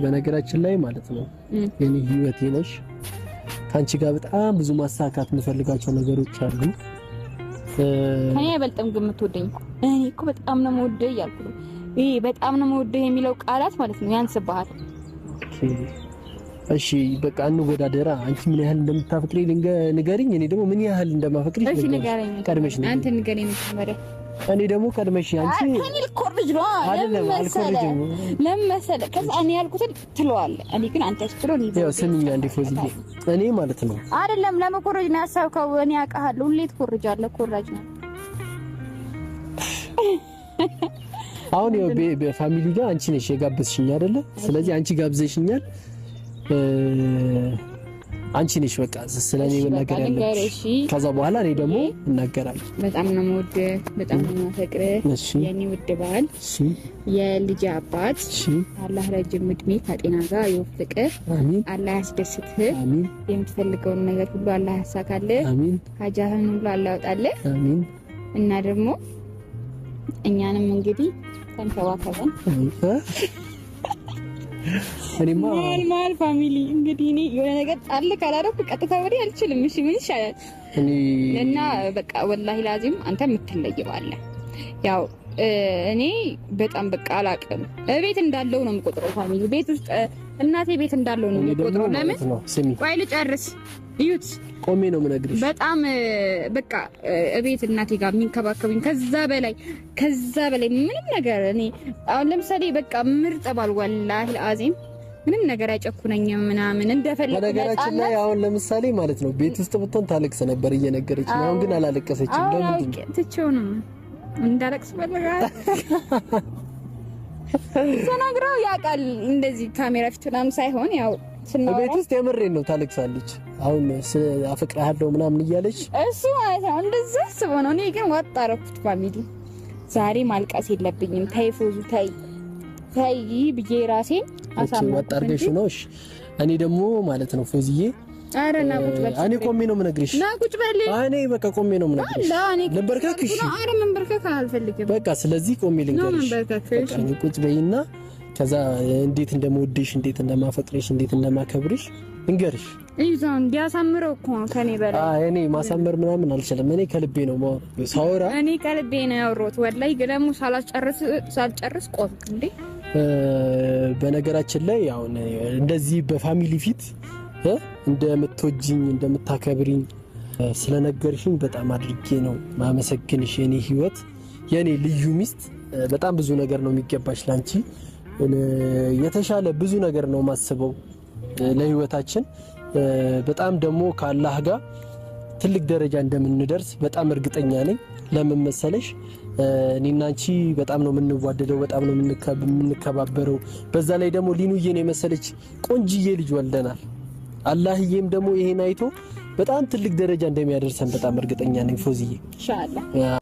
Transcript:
በነገራችን ላይ ማለት ነው የኔ ህይወቴ ነሽ። ካንቺ ጋር በጣም ብዙ ማሳካት የምፈልጋቸው ነገሮች አሉ። ከኔ አይበልጥም ግን የምትወደኝ እኔ እኮ በጣም ነው የምወደው እያልኩ ነው። ይሄ በጣም ነው የምወደው የሚለው ቃላት ማለት ነው ያንስብሃል። እሺ በቃ እንወዳደራ። አንቺ ምን ያህል እንደምታፈቅሪ ንገሪኝ፣ እኔ ደግሞ ምን ያህል እንደማፈቅሪ ንገረኝ። ቀድመሽ ነው አንተ ንገረኝ መጀመሪያ፣ እኔ ደግሞ ቀድመሽ አንቺ እኔ ልኮርጅ ነው ለምሳሌ ከዛ እኔ ያልኩትን ትለዋለህ። እኔ ግን አንተ ስትለው ነው ያው ስሚኝ አንዴ ፎዝዬ፣ እኔ ማለት ነው አይደለም ለመኮረጅ ነው ያሳብከው። እኔ አውቃለሁ ሁሌ ትኮርጃለህ፣ ኮራጅ ነው። አሁን ያው በፋሚሊ ጋር አንቺ ነሽ የጋበዝሽኝ አይደለ? ስለዚህ አንቺ ጋብዘሽኛል፣ አንቺ ነሽ በቃ ስለኔ መናገር ያለሽ። ከዛ በኋላ እኔ ደግሞ እናገራለሁ። በጣም ነው የምወድህ፣ በጣም ነው የማፈቅርህ የኔ ውድ ባል፣ የልጅ አባት። አላህ ረጅም እድሜ ከጤና ጋር ይወፍቅህ። አሚን። አላህ ያስደስትህ። አሚን። የምትፈልገውን ነገር ሁሉ አላህ ያሳካልህ። አሚን። ሀጃህን ሁሉ አላህ ያወጣልህ። አሚን። እና ደግሞ እኛንም እንግዲህ ተንከባከበን። እኔማ ማል ፋሚሊ እንግዲህ እኔ የሆነ ነገር ጣል ካላደረኩ ቀጥታ ወሬ አልችልም። እሺ ምን ይሻላል? እና በቃ ወላሂ ላዚም አንተ የምትለየው ያው እኔ በጣም በቃ አላቅም ቤት እንዳለው ነው የምቆጥረው። ፋሚሊ ቤት ውስጥ እናቴ ቤት እንዳለው ነው የምቆጥረው። ለምን ቆይ ልጨርስ። እዩት ቆሜ ነው የምነግርሽ። በጣም በቃ ቤት እናቴ ጋር የሚንከባከቡኝ ከዛ በላይ ምንም ነገር እኔ አሁን ለምሳሌ በቃ ምርጥ ባል ወላሂ አዚም ምንም ነገር አይጨኩነኝም ምናምን እንደፈለኩ። ነገራችን ላይ አሁን ለምሳሌ ማለት ነው ቤት ውስጥ ብትሆን ታለቅስ ነበር እየነገረች ነው። አሁን ግን አላለቀሰችም። ለምን ትቼው ነው እንዳለቅስ ፈልጋለሁ። ተናግረው ያውቃል እንደዚህ ካሜራ ፊት ምናምን ሳይሆን ያው ቤት ውስጥ የምሬን ነው ታለቅሳለች። አሁን አፈቅርሃለሁ ምናምን እያለች እሱ ማለት ነው እንደዛ አስቦ ነው። እኔ ግን ወጣረኩት ፋሚሊ ዛሬ ማልቀስ የለብኝም። ታይ ፎዙ ታይ ብዬ ራሴን አሳመንኩ። ወጣርገሽ ነው። እሺ እኔ ደግሞ ማለት ነው ፎዝዬ አረ ና ቁጭ በል። እኔ ቆሜ ነው የምነግርሽ። ና ቁጭ በል። እኔ በቃ ቆሜ ነው የምነግርሽ። ልበርከክሽ? አረ መንበርከክ አልፈልግም። በቃ ስለዚህ ቆሜ ልንገርሽ። በቃ ቁጭ በይና ከዛ እንዴት እንደምወድሽ፣ እንዴት እንደማፈቅርሽ፣ እንዴት እንደማከብርሽ እንገርሽ። ይዛው እንዲያሳምረው እኮ ነው ከኔ በላይ። እኔ ማሳመር ምናምን አልችልም። እኔ ከልቤ ነው ሳወራ። እኔ ከልቤ ነው ያወራሁት ወላሂ። ገለሙ ሳልጨርስ ቆምክ እንዴ? በነገራችን ላይ አሁን እንደዚህ በፋሚሊ ፊት እንደምትወጂኝ እንደምታከብሪኝ ስለነገርሽኝ በጣም አድርጌ ነው ማመሰግንሽ። የኔ ህይወት፣ የኔ ልዩ ሚስት፣ በጣም ብዙ ነገር ነው የሚገባሽ ላንቺ። የተሻለ ብዙ ነገር ነው ማስበው ለህይወታችን። በጣም ደግሞ ከአላህ ጋር ትልቅ ደረጃ እንደምንደርስ በጣም እርግጠኛ ነኝ። ለምን መሰለሽ? እኔና አንቺ በጣም ነው የምንዋደደው፣ በጣም ነው የምንከባበረው። በዛ ላይ ደግሞ ሊኑዬን የመሰለች ቆንጅዬ ልጅ ወልደናል። አላህዬም ደግሞ ይሄን አይቶ በጣም ትልቅ ደረጃ እንደሚያደርሰን በጣም እርግጠኛ ነኝ ፎዝዬ። ኢንሻአላህ።